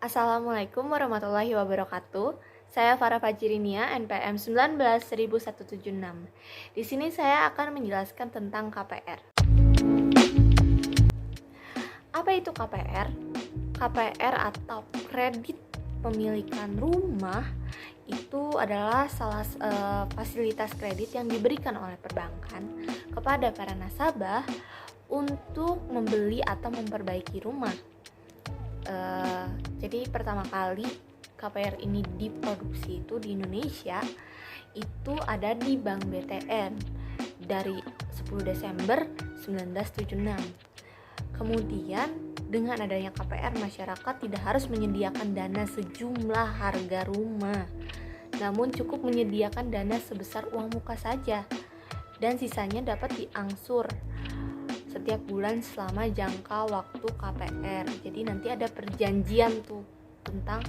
Assalamualaikum warahmatullahi wabarakatuh. Saya Farah Fajirinia, NPM 19.176. Di sini saya akan menjelaskan tentang KPR. Apa itu KPR? KPR atau kredit pemilikan rumah itu adalah fasilitas kredit yang diberikan oleh perbankan kepada para nasabah untuk membeli atau memperbaiki rumah. Jadi pertama kali KPR ini diproduksi itu di Indonesia itu ada di Bank BTN dari 10 Desember 1976. Kemudian dengan adanya KPR, masyarakat tidak harus menyediakan dana sejumlah harga rumah, namun cukup menyediakan dana sebesar uang muka saja dan sisanya dapat diangsur setiap bulan selama jangka waktu KPR. Jadi nanti ada perjanjian tuh tentang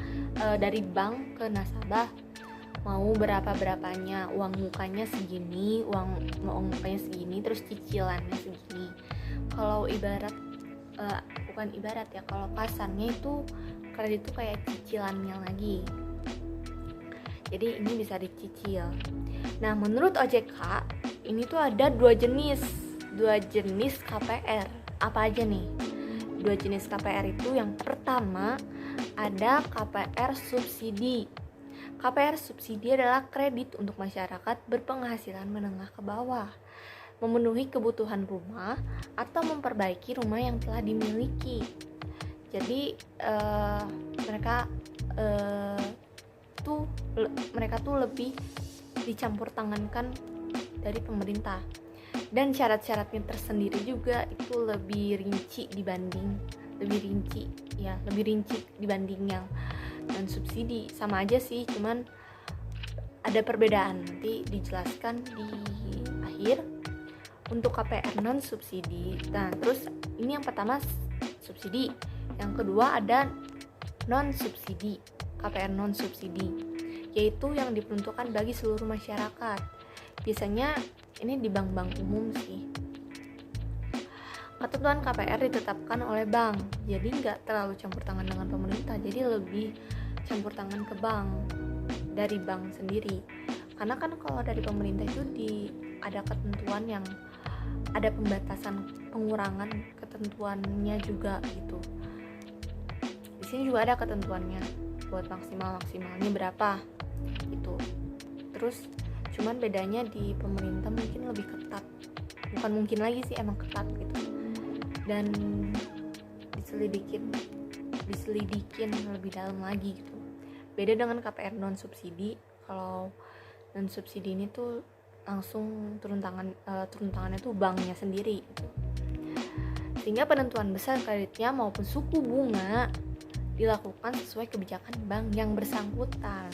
dari bank ke nasabah mau berapanya, uang mukanya segini, uang mukanya segini, terus cicilannya segini. Kalau kalau kasarnya itu kredit itu kayak cicilannya lagi. Jadi ini bisa dicicil. Nah, menurut OJK ini tuh ada dua jenis KPR. Apa aja nih? Dua jenis KPR itu, yang pertama ada KPR subsidi. KPR subsidi adalah kredit untuk masyarakat berpenghasilan menengah ke bawah, memenuhi kebutuhan rumah atau memperbaiki rumah yang telah dimiliki. Jadi mereka tuh lebih dicampur tangankan dari pemerintah. Dan syarat-syaratnya tersendiri juga itu lebih rinci dibanding yang non subsidi. Sama aja sih, cuman ada perbedaan, nanti dijelaskan di akhir. Untuk KPR non subsidi, nah terus ini yang pertama subsidi, yang kedua ada non subsidi. KPR non subsidi yaitu yang diperuntukkan bagi seluruh masyarakat. Biasanya ini di bank-bank umum sih. Ketentuan KPR ditetapkan oleh bank, jadi nggak terlalu campur tangan dengan pemerintah, jadi lebih campur tangan ke bank dari bank sendiri. Karena kan kalau dari pemerintah itu ada ketentuan yang ada pembatasan, pengurangan ketentuannya juga gitu. Di sini juga ada ketentuannya buat maksimalnya berapa gitu. Terus cuman bedanya di pemerintah mungkin lebih ketat, bukan mungkin lagi sih, emang ketat gitu, dan diselidikin lebih dalam lagi gitu. Beda dengan KPR non subsidi. Kalau non subsidi ini tuh langsung turun tangannya tuh banknya sendiri gitu. Sehingga penentuan besar kreditnya maupun suku bunga dilakukan sesuai kebijakan bank yang bersangkutan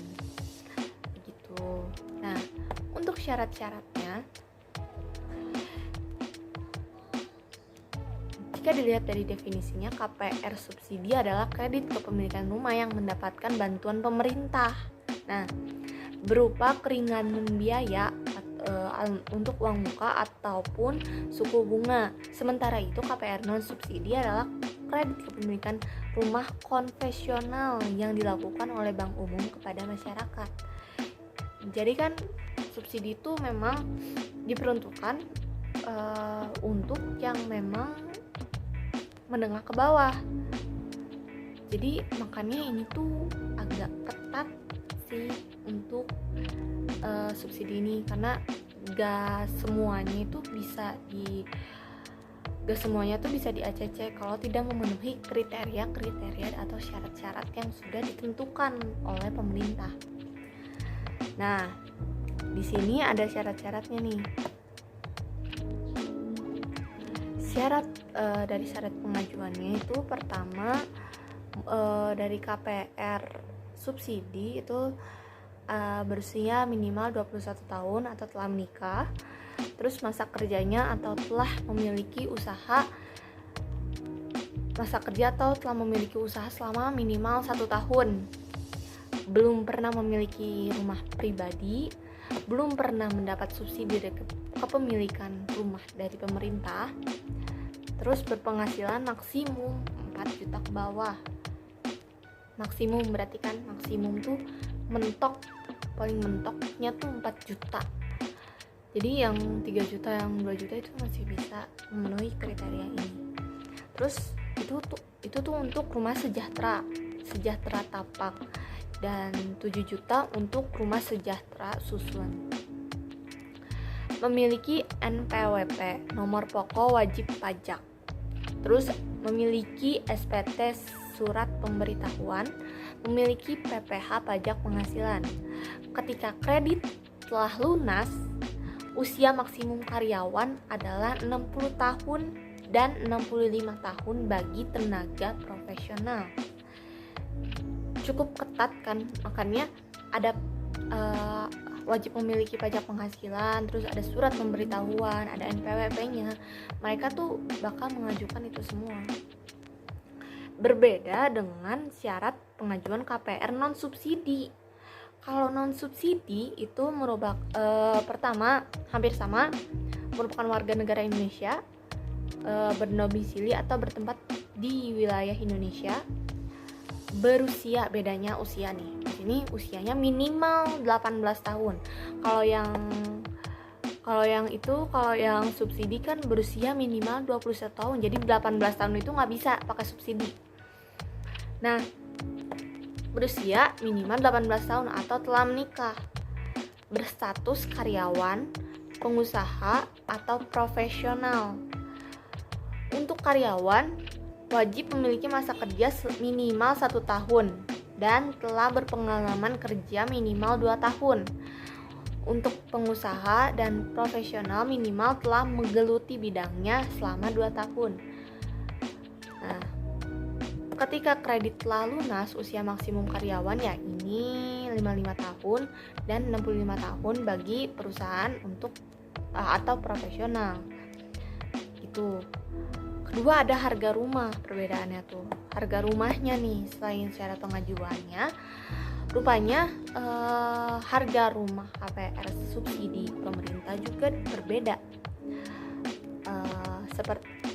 gitu. Nah, untuk syarat-syaratnya, jika dilihat dari definisinya, KPR subsidi adalah kredit kepemilikan rumah yang mendapatkan bantuan pemerintah. Nah, berupa keringanan biaya untuk uang muka ataupun suku bunga. Sementara itu KPR non subsidi adalah kredit kepemilikan rumah konvensional yang dilakukan oleh bank umum kepada masyarakat. Jadi kan subsidi itu memang diperuntukkan untuk yang memang menengah ke bawah. Jadi makanya ini tuh agak ketat sih untuk subsidi ini, karena gak semuanya tuh bisa di ACC kalau tidak memenuhi kriteria atau syarat-syarat yang sudah ditentukan oleh pemerintah. Nah, di sini ada syarat-syaratnya nih. Dari syarat pengajuannya itu, pertama dari KPR subsidi itu berusia minimal 21 tahun atau telah menikah, terus masa kerja atau telah memiliki usaha selama minimal 1 tahun, belum pernah memiliki rumah pribadi, belum pernah mendapat subsidi dari kepemilikan rumah dari pemerintah, terus berpenghasilan maksimum 4 juta ke bawah. maksimum, berarti kan maksimum tuh mentok, paling mentoknya tuh 4 juta. Jadi yang 3 juta, yang 2 juta itu masih bisa memenuhi kriteria ini. Terus itu tuh untuk rumah sejahtera tapak, dan 7 juta untuk rumah sejahtera susun. Memiliki NPWP, nomor pokok wajib pajak. Terus memiliki SPT surat pemberitahuan, memiliki PPh pajak penghasilan. Ketika kredit telah lunas, usia maksimum karyawan adalah 60 tahun dan 65 tahun bagi tenaga profesional. Cukup ketat kan, makanya ada wajib memiliki pajak penghasilan, terus ada surat pemberitahuan, ada NPWP-nya. Mereka tuh bakal mengajukan itu semua. Berbeda dengan syarat pengajuan KPR non subsidi. Kalau non subsidi itu pertama hampir sama, merupakan warga negara Indonesia, berdomisili atau bertempat di wilayah Indonesia, berusia, bedanya usia nih. Di sini usianya minimal 18 tahun. Kalau yang subsidi kan berusia minimal 21 tahun. Jadi 18 tahun itu nggak bisa pakai subsidi. Nah, berusia minimal 18 tahun atau telah menikah, berstatus karyawan, pengusaha, atau profesional. Untuk karyawan, wajib memiliki masa kerja minimal 1 tahun dan telah berpengalaman kerja minimal 2 tahun. Untuk pengusaha dan profesional minimal telah menggeluti bidangnya selama 2 tahun. Nah, ketika kredit telah lunas, usia maksimum karyawan ya ini 55 tahun dan 65 tahun bagi perusahaan atau profesional. Itu. Kedua, ada harga rumah. Perbedaannya tuh harga rumahnya nih, selain syarat pengajuannya, rupanya harga rumah KPR subsidi pemerintah juga berbeda.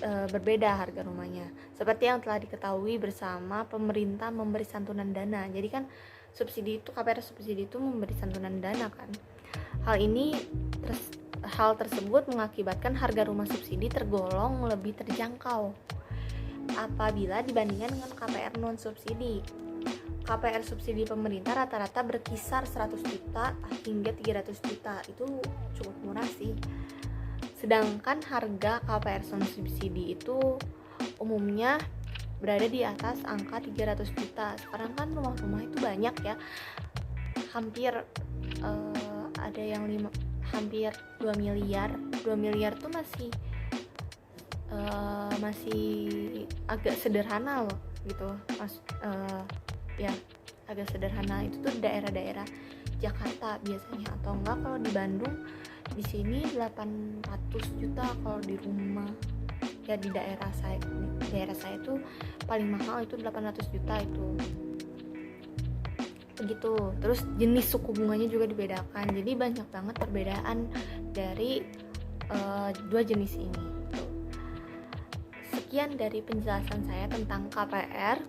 Berbeda harga rumahnya. Seperti yang telah diketahui bersama, pemerintah memberi santunan dana. Jadi kan KPR subsidi itu memberi santunan dana kan. Hal tersebut mengakibatkan harga rumah subsidi tergolong lebih terjangkau apabila dibandingkan dengan KPR non subsidi. KPR subsidi pemerintah rata-rata berkisar 100 juta hingga 300 juta. Itu cukup murah sih. Sedangkan harga KPR non subsidi itu umumnya berada di atas angka 300 juta. Sekarang kan rumah-rumah itu banyak ya. Hampir ada yang hampir 2 miliar. 2 miliar tuh masih agak sederhana loh gitu. Ya agak sederhana. Itu tuh daerah-daerah Jakarta biasanya, atau enggak kalau di Bandung di sini 800 juta kalau di rumah. Ya di daerah saya tuh paling mahal itu 800 juta itu. Begitu. Terus jenis suku bunganya juga dibedakan. Jadi banyak banget perbedaan dari dua jenis ini. Sekian dari penjelasan saya tentang KPR,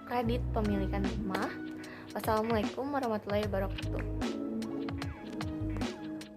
kredit pemilikan rumah. Wassalamualaikum warahmatullahi wabarakatuh.